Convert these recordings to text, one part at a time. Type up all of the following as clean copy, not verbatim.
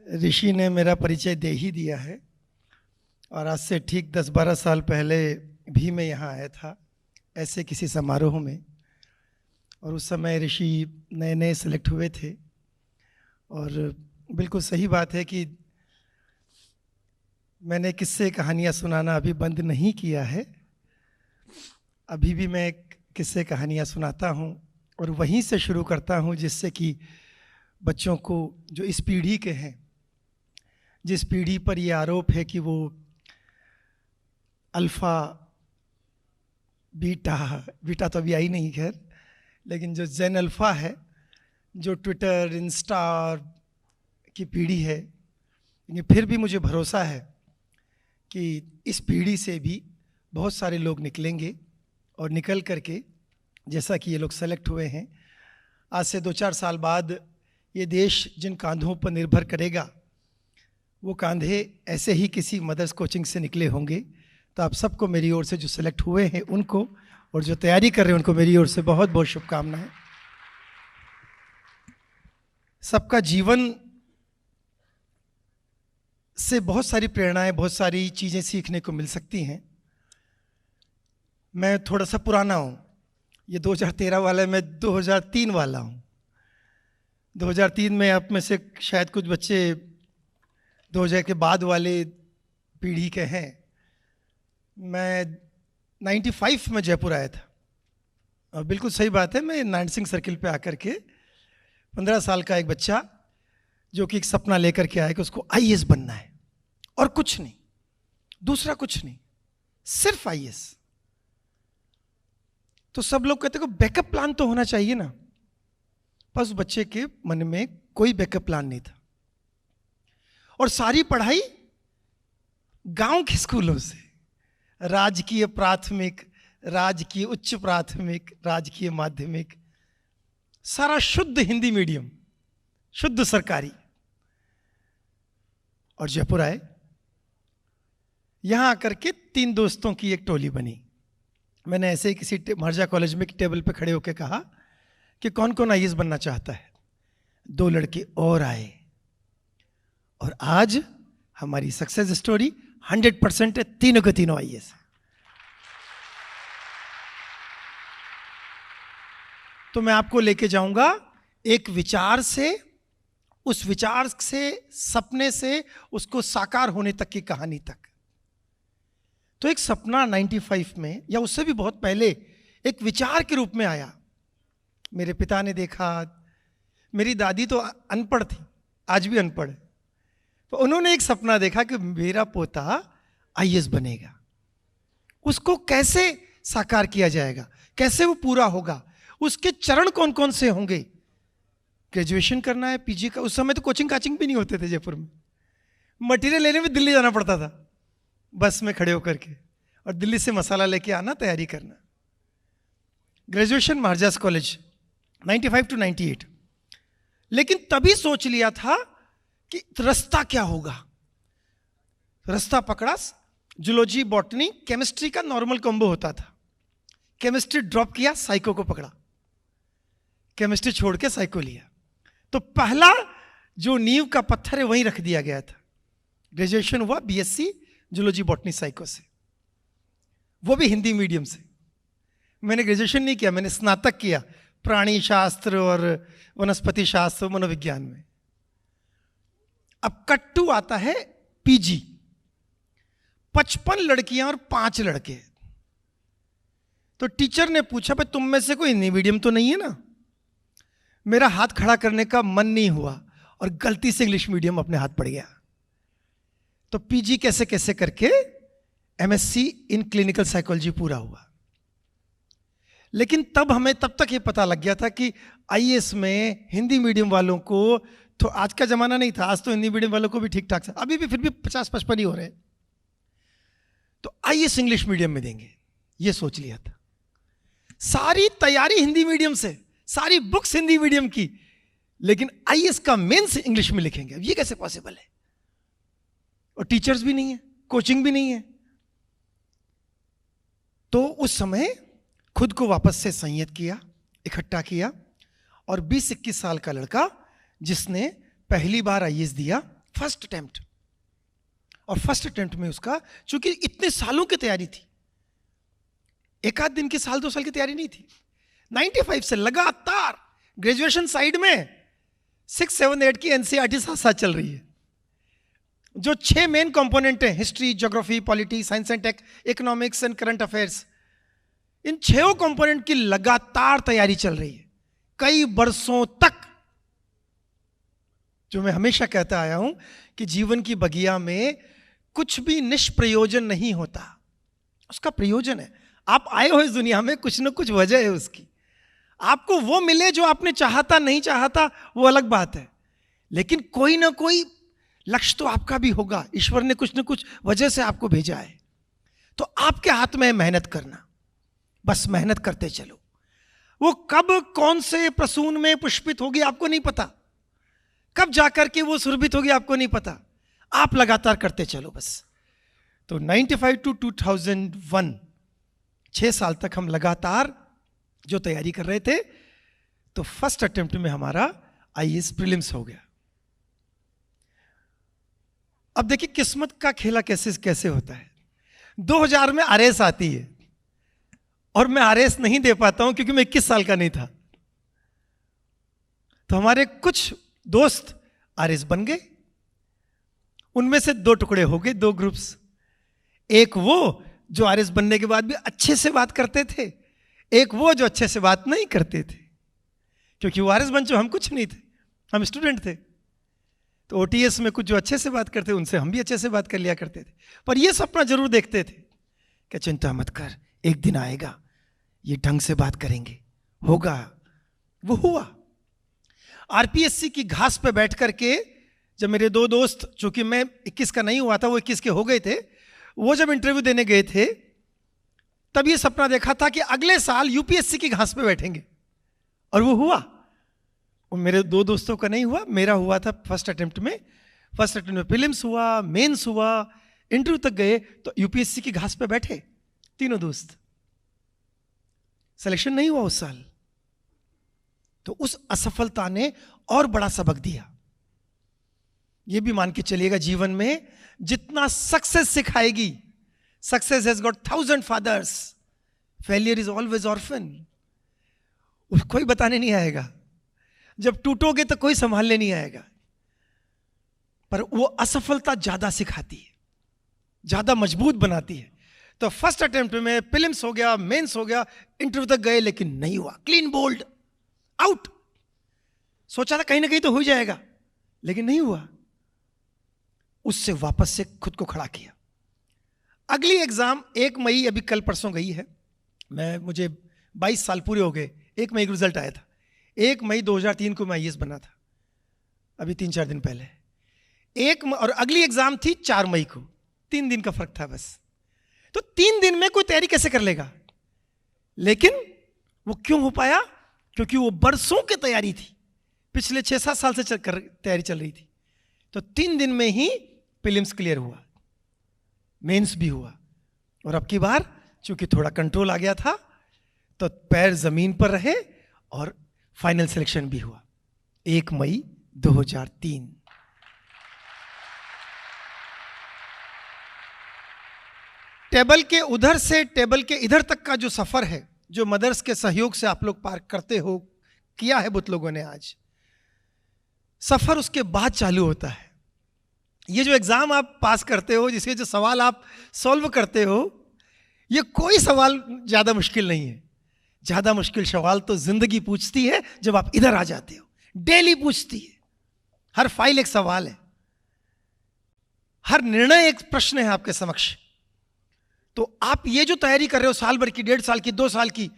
ऋषि ने मेरा परिचय दे ही दिया है। और आज से ठीक 10-12 साल पहले भी मैं यहाँ आया था ऐसे किसी समारोह में, और उस समय ऋषि नए नए सेलेक्ट हुए थे। और बिल्कुल सही बात है कि मैंने किस्से कहानियाँ सुनाना अभी बंद नहीं किया है। अभी भी मैं किस्से कहानियाँ सुनाता हूँ और वहीं से शुरू करता हूँ जिससे कि बच्चों को, जो इस पीढ़ी के हैं, जिस पीढ़ी पर ये आरोप है कि वो अल्फ़ा बीटा तो अभी आई नहीं खैर, लेकिन जो जेन अल्फ़ा है, जो ट्विटर इंस्टा की पीढ़ी है, फिर भी मुझे भरोसा है कि इस पीढ़ी से भी बहुत सारे लोग निकलेंगे और निकल करके, जैसा कि ये लोग सेलेक्ट हुए हैं, आज से 2-4 साल बाद ये देश जिन कांधों पर निर्भर करेगा वो कांधे ऐसे ही किसी मदर्स कोचिंग से निकले होंगे। तो आप सबको मेरी ओर से, जो सेलेक्ट हुए हैं उनको, और जो तैयारी कर रहे हैं उनको मेरी ओर से बहुत बहुत शुभकामनाएं। सबका जीवन से बहुत सारी प्रेरणाएं, बहुत सारी चीज़ें सीखने को मिल सकती हैं। मैं थोड़ा सा पुराना हूँ, ये 2013 वाला है, मैं 2003 वाला हूँ। 2003 में आप में से शायद कुछ बच्चे 2000 के बाद वाले पीढ़ी के हैं। मैं 95 में जयपुर आया था, और बिल्कुल सही बात है, मैं नारायण सिंह सर्किल पे आकर के 15 साल का एक बच्चा जो कि एक सपना लेकर के आया कि उसको आईएएस बनना है और कुछ नहीं, दूसरा कुछ नहीं, सिर्फ आईएएस। तो सब लोग कहते हैं कि बैकअप प्लान तो होना चाहिए ना, पर उस बच्चे के मन में कोई बैकअप प्लान नहीं था। और सारी पढ़ाई गांव के स्कूलों से, राजकीय प्राथमिक, राजकीय उच्च प्राथमिक, राजकीय माध्यमिक, सारा शुद्ध हिंदी मीडियम, शुद्ध सरकारी। और जयपुर आए, यहां आकर के 3 दोस्तों की एक टोली बनी। मैंने ऐसे ही किसी महर्जा कॉलेज में टेबल पे खड़े होकर कहा कि कौन कौन आईएएस बनना चाहता है। 2 लड़के और आए, और आज हमारी सक्सेस स्टोरी 100% है, तीनों के तीनों आईएएस है। तो मैं आपको लेके जाऊंगा एक विचार से, उस विचार से, सपने से उसको साकार होने तक की कहानी तक। तो एक सपना 95 में, या उससे भी बहुत पहले, एक विचार के रूप में आया। मेरे पिता ने देखा, मेरी दादी तो अनपढ़ थी, आज भी अनपढ़ है, तो उन्होंने एक सपना देखा कि मेरा पोता आईएएस बनेगा। उसको कैसे साकार किया जाएगा, कैसे वो पूरा होगा, उसके चरण कौन कौन से होंगे। ग्रेजुएशन करना है, पीजी का। उस समय तो कोचिंग काचिंग भी नहीं होते थे जयपुर में। मटेरियल लेने में दिल्ली जाना पड़ता था, बस में खड़े होकर के, और दिल्ली से मसाला लेके आना, तैयारी करना। Graduation Maharaja's college 95 to 98। लेकिन तभी सोच लिया था कि रास्ता क्या होगा। रास्ता पकड़ा, जूलॉजी, बॉटनी, केमिस्ट्री का नॉर्मल कॉम्बो होता था। केमिस्ट्री ड्रॉप किया, साइको को पकड़ा, केमिस्ट्री छोड़ के साइको लिया। तो पहला जो नींव का पत्थर है वहीं रख दिया गया था। ग्रेजुएशन हुआ बीएससी जूलॉजी, बॉटनी, साइको से, वो भी हिंदी मीडियम से। मैंने ग्रेजुएशन नहीं किया, मैंने स्नातक किया प्राणी शास्त्र और वनस्पति शास्त्र, मनोविज्ञान में। अब कट्टू आता है पीजी, 55 लड़कियां और 5 लड़के। तो टीचर ने पूछा, भाई तुम में से कोई हिंदी मीडियम तो नहीं है ना। मेरा हाथ खड़ा करने का मन नहीं हुआ, और गलती से इंग्लिश मीडियम अपने हाथ पड़ गया। तो पीजी कैसे कैसे करके एमएससी इन क्लिनिकल साइकोलॉजी पूरा हुआ। लेकिन तब तक ये पता लग गया था कि आईएएस में हिंदी मीडियम वालों को, तो आज का जमाना नहीं था, आज तो हिंदी मीडियम वालों को भी ठीक ठाक, अभी भी फिर भी 50-55 ही हो रहे हैं। तो आईएएस इंग्लिश मीडियम में देंगे, ये सोच लिया था। सारी तैयारी हिंदी मीडियम से, सारी बुक्स हिंदी मीडियम की, लेकिन आईएएस का मेंस इंग्लिश में लिखेंगे। ये कैसे पॉसिबल है? और टीचर्स भी नहीं है, कोचिंग भी नहीं है। तो उस समय खुद को वापस से संयत किया, इकट्ठा किया, और 20-21 साल का लड़का जिसने पहली बार आईएएस दिया, फर्स्ट अटेम्प्ट। और फर्स्ट अटेम्प्ट में उसका, चूंकि इतने सालों की तैयारी थी, एक आध दिन की, साल 2 साल की तैयारी नहीं थी, 95 से लगातार ग्रेजुएशन साइड में 6, 7, 8 की एनसीईआरटी साथ साथ चल रही है। जो 6 मेन कंपोनेंट हैं, history, geography, polity, science and tech, economics and current affairs, इन 6 कंपोनेंट की लगातार तैयारी चल रही है कई वर्षों तक। जो मैं हमेशा कहता आया हूं कि जीवन की बगिया में कुछ भी निष्प्रयोजन नहीं होता, उसका प्रयोजन है। आप आए हो इस दुनिया में, कुछ ना कुछ वजह है उसकी। आपको वो मिले जो आपने चाहता नहीं चाहता, वो अलग बात है, लेकिन कोई ना कोई लक्ष्य तो आपका भी होगा। ईश्वर ने कुछ ना कुछ वजह से आपको भेजा है, तो आपके हाथ में है मेहनत करना। बस मेहनत करते चलो। वो कब कौन से प्रसून में पुष्पित होगी आपको नहीं पता, कब जाकर के वो सुरभित होगी आपको नहीं पता। आप लगातार करते चलो बस। तो 95 to 2001, 6 साल तक हम लगातार जो तैयारी कर रहे थे, तो फर्स्ट अटेम्प्ट में हमारा आईएएस प्रीलिम्स हो गया। अब देखिए किस्मत का खेला कैसे कैसे होता है। 2000 में आरएस आती है और मैं आरएस नहीं दे पाता हूं क्योंकि मैं 21 साल का नहीं था। तो हमारे कुछ दोस्त आरएस बन गए, उनमें से 2 टुकड़े हो गए, 2 ग्रुप्स। एक वो जो आरएस बनने के बाद भी अच्छे से बात करते थे, एक वो जो अच्छे से बात नहीं करते थे, क्योंकि वो आरएस बन चुके, हम कुछ नहीं थे, हम स्टूडेंट थे। तो ओटीएस में कुछ जो अच्छे से बात करते, उनसे हम भी अच्छे से बात कर लिया करते थे। पर ये सपना जरूर देखते थे कि चिंता मत कर, एक दिन आएगा, ये ढंग से बात करेंगे, होगा। वो हुआ। आरपीएससी की घास पे बैठ करके जब मेरे 2 दोस्त, चूंकि मैं 21 का नहीं हुआ था, वो 21 के हो गए थे, वो जब इंटरव्यू देने गए थे, तब ये सपना देखा था कि अगले साल यूपीएससी की घास पे बैठेंगे, और वो हुआ। वो मेरे 2 दोस्तों का नहीं हुआ, मेरा हुआ था फर्स्ट अटेम्प्ट में। फर्स्ट अटेम्प्ट में प्रीलिम्स हुआ, मेंस हुआ, इंटरव्यू तक गए, तो यूपीएससी की घास पे बैठे तीनों दोस्त। सिलेक्शन नहीं हुआ उस साल। तो उस असफलता ने और बड़ा सबक दिया। यह भी मान के चलिएगा, जीवन में जितना सक्सेस सिखाएगी, success has got 1000 fathers, failure is always orphan. कोई बताने नहीं आएगा, जब टूटोगे तो कोई संभालने नहीं आएगा। पर वो असफलता ज्यादा सिखाती है, ज्यादा मजबूत बनाती है। तो फर्स्ट अटेम्प्ट में प्रीलिम्स हो गया, मेंस हो गया, इंटरव्यू तक गए, लेकिन नहीं हुआ। Clean bowled out. सोचा था कहीं ना कहीं तो हो जाएगा, लेकिन नहीं हुआ। उससे वापस से खुद को खड़ा किया। अगली एग्जाम 1 मई, अभी कल परसों गई है, मुझे 22 साल पूरे हो गए। 1 मई को रिजल्ट आया था। 1 मई 2003 को मैं आईएएस बना था, अभी 3-4 दिन पहले। और अगली एग्जाम थी 4 मई को, 3 दिन का फर्क था बस। तो 3 दिन में कोई तैयारी कैसे कर लेगा? लेकिन वो क्यों हो पाया? क्योंकि वो बरसों की तैयारी थी, पिछले 6-7 साल से तैयारी चल रही थी। तो 3 दिन में ही प्रीलिम्स क्लियर हुआ, मेंस भी हुआ, और अब की बार चूंकि थोड़ा कंट्रोल आ गया था, तो पैर जमीन पर रहे और फाइनल सिलेक्शन भी हुआ 1 मई 2003। टेबल के उधर से टेबल के इधर तक का जो सफर है, जो मदर्स के सहयोग से आप लोग पार करते हो, किया है बहुत लोगों ने आज, सफर उसके बाद चालू होता है। ये जो एग्जाम आप पास करते हो, जिसके जो सवाल आप सॉल्व करते हो, ये कोई सवाल ज्यादा मुश्किल नहीं है। ज्यादा मुश्किल सवाल तो जिंदगी पूछती है जब आप इधर आ जाते हो। डेली पूछती है, हर फाइल एक सवाल है, हर निर्णय एक प्रश्न है आपके समक्ष। तो आप ये जो तैयारी कर रहे हो, साल भर की, 1.5 साल की, 2 साल की,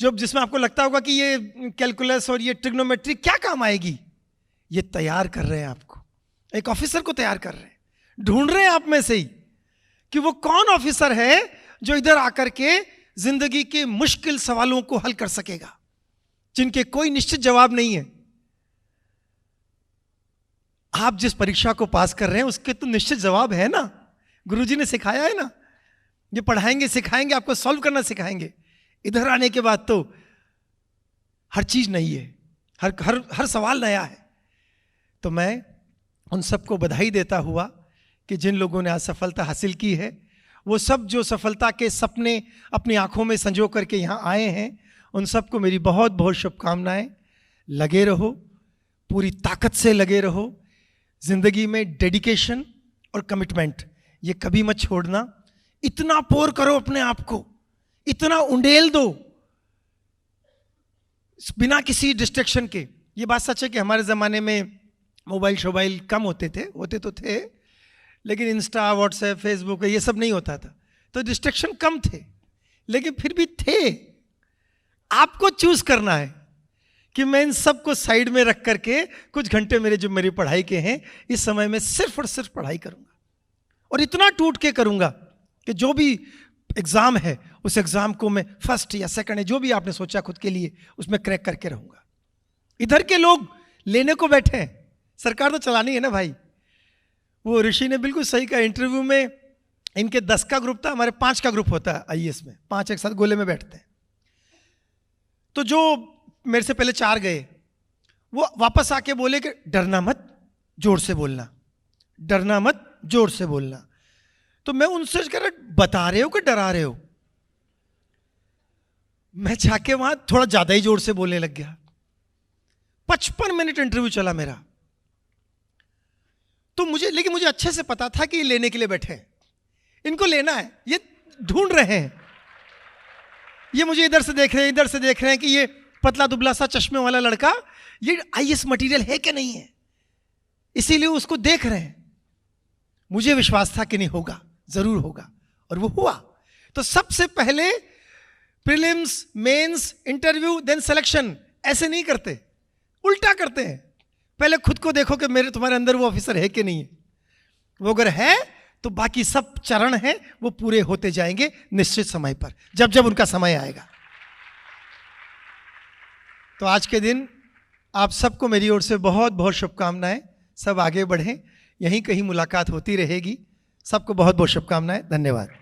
जिसमें आपको लगता होगा कि ये कैलकुलस और ये ट्रिग्नोमेट्री क्या काम आएगी, ये तैयार कर रहे हैं आपको। एक ऑफिसर को तैयार कर रहे हैं, ढूंढ रहे हैं आप में से ही कि वो कौन ऑफिसर है जो इधर आकर के जिंदगी के मुश्किल सवालों को हल कर सकेगा, जिनके कोई निश्चित जवाब नहीं है। आप जिस परीक्षा को पास कर रहे हैं उसके तो निश्चित जवाब है ना, गुरुजी ने सिखाया है ना। ये पढ़ाएंगे, सिखाएंगे, आपको सॉल्व करना सिखाएंगे। इधर आने के बाद तो हर चीज नहीं है, हर हर हर सवाल नया है। तो मैं उन सबको बधाई देता हुआ कि जिन लोगों ने आज सफलता हासिल की है, वो सब जो सफलता के सपने अपनी आंखों में संजो करके यहाँ आए हैं, उन सबको मेरी बहुत बहुत शुभकामनाएं। लगे रहो, पूरी ताकत से लगे रहो। जिंदगी में डेडिकेशन और कमिटमेंट ये कभी मत छोड़ना। इतना पोर करो अपने आप को, इतना उंडेल दो बिना किसी डिस्ट्रैक्शन के। ये बात सच है कि हमारे ज़माने में मोबाइल शोबाइल कम होते तो थे, लेकिन इंस्टा, व्हाट्सएप, फेसबुक ये सब नहीं होता था, तो डिस्ट्रैक्शन कम थे, लेकिन फिर भी थे। आपको चूज करना है कि मैं इन सबको साइड में रख करके कुछ घंटे मेरी पढ़ाई के हैं, इस समय में सिर्फ और सिर्फ पढ़ाई करूंगा, और इतना टूट के करूंगा कि जो भी एग्जाम है उस एग्जाम को मैं फर्स्ट या सेकंड है जो भी आपने सोचा खुद के लिए, उसमें क्रैक करके रहूंगा। इधर के लोग लेने को बैठे हैं, सरकार तो चलानी है ना भाई। वो ऋषि ने बिल्कुल सही कहा, इंटरव्यू में इनके 10 का ग्रुप था, हमारे 5 का ग्रुप होता है आईएएस में, 5 एक साथ गोले में बैठते हैं। तो जो मेरे से पहले 4 गए, वो वापस आके बोले कि डरना मत, जोर से बोलना, डरना मत, जोर से बोलना। तो मैं उनसे कह रहा, बता रहे हो कि डरा रहे हो? मैं जाके वहां थोड़ा ज्यादा ही जोर से बोलने लग गया। 55 मिनट इंटरव्यू चला मेरा। तो लेकिन मुझे अच्छे से पता था कि ये लेने के लिए बैठे हैं, इनको लेना है, ये ढूंढ रहे हैं, ये मुझे इधर से देख रहे हैं, इधर से देख रहे हैं कि ये पतला दुबला सा चश्मे वाला लड़का ये आईएएस मटेरियल है कि नहीं है, इसीलिए उसको देख रहे हैं। मुझे विश्वास था कि नहीं होगा, जरूर होगा, और वो हुआ। तो सबसे पहले prelims, mains, interview, then selection, ऐसे नहीं करते, उल्टा करते हैं। पहले खुद को देखो कि तुम्हारे अंदर वो ऑफिसर है कि नहीं है। वो अगर है तो बाकी सब चरण हैं वो पूरे होते जाएंगे निश्चित समय पर, जब जब उनका समय आएगा। तो आज के दिन आप सबको मेरी ओर से बहुत बहुत शुभकामनाएं। सब आगे बढ़ें, यहीं कहीं मुलाकात होती रहेगी। सबको बहुत बहुत शुभकामनाएं। धन्यवाद।